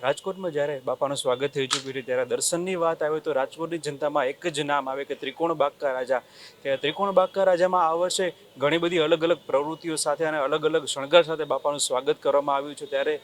રાજકોટમાં જ્યારે બાપાનું સ્વાગત થઈ ચૂક્યું છે ત્યારે દર્શનની વાત આવે તો રાજકોટની જનતામાં એક જ નામ આવે કે ત્રિકોણ બાગકા રાજા. કે ત્રિકોણ બાગકા રાજામાં આ વર્ષે ઘણી બધી અલગ અલગ પ્રવૃત્તિઓ સાથે અને અલગ અલગ શણગાર સાથે બાપાનું સ્વાગત કરવામાં આવ્યું છે. ત્યારે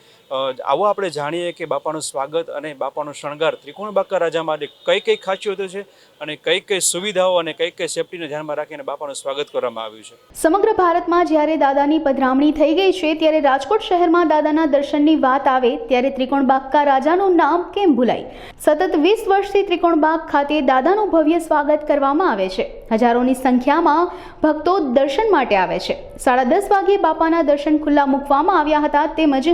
આવો આપણે જાણીએ કે બાપાનું સ્વાગત અને બાપાનો શણગાર ત્રિકોણ બાગકા રાજા માટે કઈ કઈ ખાસિયતો છે અને કઈ કઈ સુવિધાઓ અને કઈ કઈ સેફટીને ધ્યાનમાં રાખીને બાપાનું સ્વાગત કરવામાં આવ્યું છે. સમગ્ર ભારતમાં જ્યારે દાદાની પધરામણી થઈ ગઈ છે ત્યારે રાજકોટ શહેરમાં દાદાના દર્શનની વાત આવે ત્યારે ત્રિકોણ બાગકા રાજાનું નામ કેમ ભૂલાય. સતત 20 વર્ષથી ત્રિકોણબાગ ખાતે દાદાનું ભવ્ય સ્વાગત કરવામાં આવે છે. હજારોની સંખ્યામાં ભક્તો દર્શન માટે આવે છે. 10:30 વાગે બાપાના દર્શન ખુલ્લા મૂકવામાં આવ્યા હતા તેમજ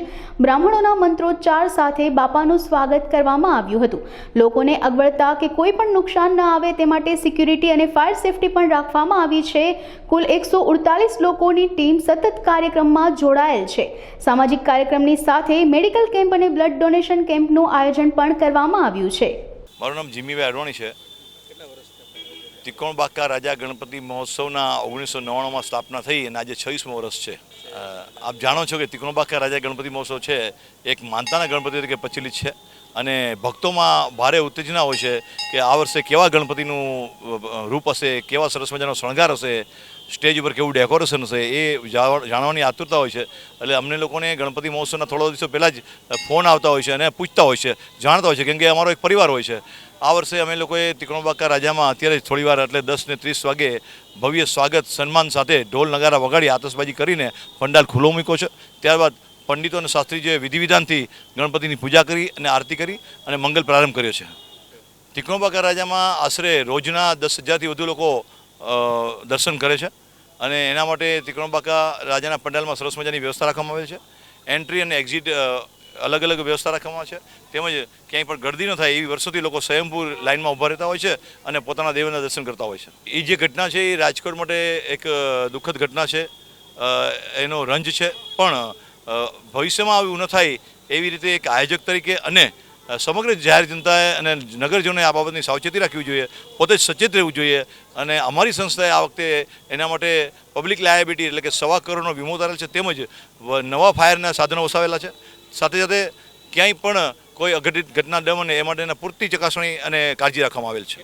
બ્રાહ્મણોના મંત્રોચ્ચાર સાથે બાપાનું સ્વાગત કરવામાં આવ્યું હતું. લોકોને અગવડતા કે કોઈ પણ નુકસાન ન આવે તે માટે સિક્યુરિટી અને ફાયર સેફટી પણ રાખવામાં આવી છે. કુલ 148 લોકોની ટીમ સતત કાર્યક્રમમાં જોડાયેલ છે. સામાજિક કાર્યક્રમની સાથે મેડિકલ કેમ્પ અને બ્લડ ડોનેશન કેમ્પનું આયોજન પણ કરવામાં આવ્યું છે. મારું નામ જીમીભાઈ અડવાણી છે. ત્રિકોણ બાગકા રાજા ગણપતિ મહોત્સવના 1999માં સ્થાપના થઈ અને આજે 26મું વર્ષ છે. આપ જાણો છો કે ત્રિકોણ બાગકા રાજા ગણપતિ મહોત્સવ છે એક માનતાના ગણપતિ તરીકે પ્રચલિત છે અને ભક્તોમાં ભારે ઉત્તેજના હોય છે કે આ વર્ષે કેવા ગણપતિનું રૂપ હશે, કેવા સરસ મજાનો શણગાર હશે, સ્ટેજ ઉપર કેવું ડેકોરેશન હશે એ જાણવાની આતુરતા હોય છે. એટલે અમને લોકોને ગણપતિ મહોત્સવના થોડા દિવસો પહેલાં જ ફોન આવતા હોય છે અને પૂછતા હોય છે, જાણતા હોય છે, કેમ કે અમારો એક પરિવાર હોય છે. આ વર્ષે અમે લોકોએ ત્રિકોણ બાગકા રાજામાં અત્યારે થોડી વાર એટલે 10:30 વાગે ભવ્ય સ્વાગત સન્માન સાથે ઢોલ નગારા વગાડી આતશબાજી કરીને પંડાલ ખુલ્લો મૂક્યો છે. ત્યારબાદ પંડિતો અને શાસ્ત્રીજીઓએ વિધિ વિધાનથી ગણપતિની પૂજા કરી અને આરતી કરી અને મંગલ પ્રારંભ કર્યો છે. ત્રિકોણ બાગકા રાજામાં આશરે રોજના 10,000થી વધુ લોકો દર્શન કરે છે અને એના માટે ત્રિકોણ બાગકા રાજાના પંડાલમાં સરસ મજાની વ્યવસ્થા રાખવામાં આવેલ છે. એન્ટ્રી અને એક્ઝિટ અલગ અલગ વ્યવસ્થા રાખવામાં છે. તેમજ ક્યાંય પણ ગળદી ન થાય એવી વર્ષોથી લોકો સ્વયંભૂ લાઇનમાં ઊભા રહેતા હોય છે અને પોતાના દેવના દર્શન કરતા હોય છે. એ જે ઘટના છે એ રાજકોટ માટે એક દુઃખદ ઘટના છે, એનો રંજ છે. પણ ભવિષ્યમાં આવું ન થાય એવી રીતે એક આયોજક તરીકે અને સમગ્ર જાહેર જનતાએ અને નગરજનોએ આ બાબતની સાવચેતી રાખવી જોઈએ, પોતે જ સચેત રહેવું જોઈએ. અને અમારી સંસ્થાએ આ વખતે એના માટે પબ્લિક લાયબિલિટી એટલે કે 1.25 કરોડનો વીમો ઉતારેલ છે. તેમજ નવા ફાયરના સાધનો વસાવેલા છે. સાથે સાથે ક્યાંય પણ કોઈ અઘટિત ઘટના ન બને એ માટેના પૂરતી ચકાસણી અને કાળજી રાખવામાં આવેલ છે.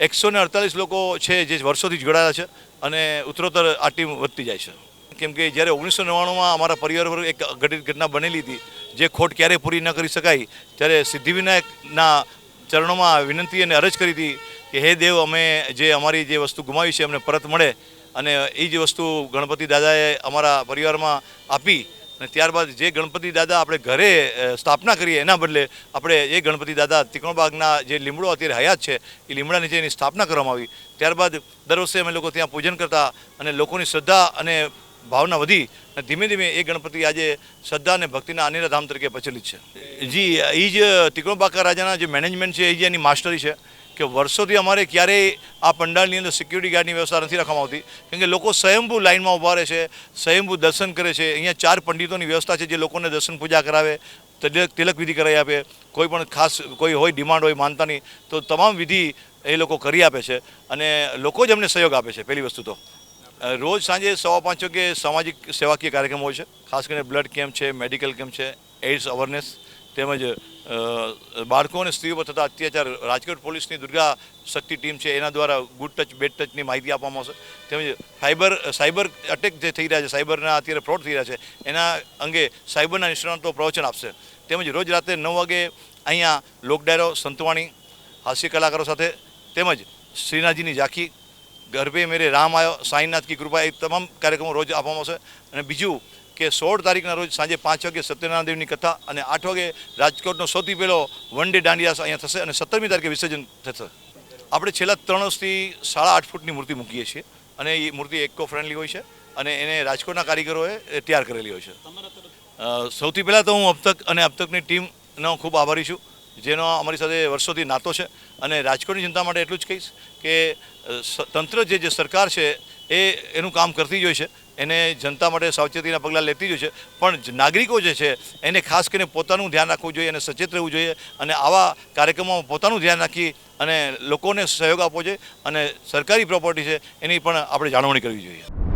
148 લોકો છે જે વર્ષોથી જોડાયેલા છે અને ઉત્તરોત્તર આ ટીમ વધતી જાય છે. કેમ કે જ્યારે 1999માં અમારા પરિવાર પર એક અઘટિત ઘટના બનેલી હતી, જે ખોટ ક્યારેય પૂરી ન કરી શકાય, ત્યારે સિદ્ધિવિનાયકના ચરણોમાં વિનંતી અને અરજ કરી હતી કે હે દેવ, અમે જે અમારી જે વસ્તુ ગુમાવી છે અમને પરત મળે. અને એ જ વસ્તુ ગણપતિ દાદાએ અમારા પરિવારમાં આપી અને ત્યારબાદ જે ગણપતિ દાદા આપણે ઘરે સ્થાપના કરીએ એના બદલે આપણે એ ગણપતિ દાદા ત્રિકોણબાગના જે લીમડો અત્યારે હયાત છે એ લીમડા નીચે એની સ્થાપના કરવામાં આવી. ત્યારબાદ દર વર્ષે અમે લોકો ત્યાં પૂજન કરતા અને લોકોની શ્રદ્ધા અને ભાવના વધી અને ધીમે ધીમે એ ગણપતિ આજે શ્રદ્ધા અને ભક્તિના અનેરા ધામ તરીકે પ્રચલિત છે. જી, એ જ ત્રિકોણ બાગકા રાજાના જે મેનેજમેન્ટ છે એ જ એની માસ્ટરી છે કે વર્ષોથી અમારે ક્યારેય આ પંડાલની અંદર સિક્યુરિટી ગાર્ડની વ્યવસ્થા નથી રાખવામાં આવતી, કેમ કે લોકો સ્વયંભૂ લાઇનમાં ઊભા રહે છે, સ્વયંભૂ દર્શન કરે છે. અહીંયા 4 પંડિતોની વ્યવસ્થા છે જે લોકોને દર્શન પૂજા કરાવે, તિલક વિધિ કરાવી આપે. કોઈ પણ ખાસ કોઈ હોય ડિમાન્ડ હોય માનતાની તો તમામ વિધિ એ લોકો કરી આપે છે અને લોકો જ અમને સહયોગ આપે છે. પહેલી વસ્તુ તો રોજ સાંજે 5:15 વાગે સામાજિક સેવાકીય કાર્યક્રમ હોય છે. ખાસ કરીને બ્લડ કેમ્પ છે, મેડિકલ કેમ્પ છે, એઇડ્સ અવેરનેસ, તેમજ બાળકો અને સ્ત્રીઓ પર થતા અત્યાચાર રાજકોટ પોલીસની દુર્ગા શક્તિ ટીમ છે એના દ્વારા ગુડ ટચ બેડ ટચની માહિતી આપવામાં આવશે. તેમજ સાયબર અટેક જે થઈ રહ્યા છે, સાયબરના અત્યારે ફ્રોડ થઈ રહ્યા છે એના અંગે સાયબરના નિષ્ણાતો પ્રવચન આપશે. તેમજ રોજ રાત્રે 9 વાગે અહીંયા લોક ડાયરો, સંતવાણી, હાસ્ય કલાકારો સાથે તેમજ શ્રીનાથજીની ઝાંખી, ગરબે મેરે રામ આયો, સાંઈનાથ કી કૃપા, એ તમામ કાર્યક્રમો રોજ આપવામાં આવશે. અને બીજું કે 16 તારીખના રોજ સાંજે 5 વાગે સત્યનારાયણ દેવની કથા અને 8 વાગે રાજકોટનો સૌથી પહેલો વન ડે દાંડિયા અહીંયા થશે અને 17મી તારીખે વિસર્જન થશે. આપણે છેલ્લા 3 વર્ષથી 8.5 ફૂટની મૂર્તિ મૂકીએ છીએ અને એ મૂર્તિ ઇકો ફ્રેન્ડલી હોય છે અને એને રાજકોટના કારીગરોએ તૈયાર કરેલી હોય છે. સૌથી પહેલાં તો હું અબતક અને અબતકની ટીમનો ખૂબ આભારી છું, જેનો અમારી સાથે વર્ષોથી નાતો છે. અને રાજકોટની જનતા માટે એટલું જ કહીશ કે તંત્ર જે સરકાર છે એ એનું કામ કરતી જ હોય છે, એને જનતા માટે સાવચેતીના પગલાં લેતી જ હોય છે. પણ નાગરિકો જે છે એને ખાસ કરીને પોતાનું ધ્યાન રાખવું જોઈએ અને સચેત રહેવું જોઈએ અને આવા કાર્યક્રમોમાં પોતાનું ધ્યાન રાખી અને લોકોને સહયોગ આપવો જોઈએ અને સરકારી પ્રોપર્ટી છે એની પણ આપણે જાળવણી કરવી જોઈએ.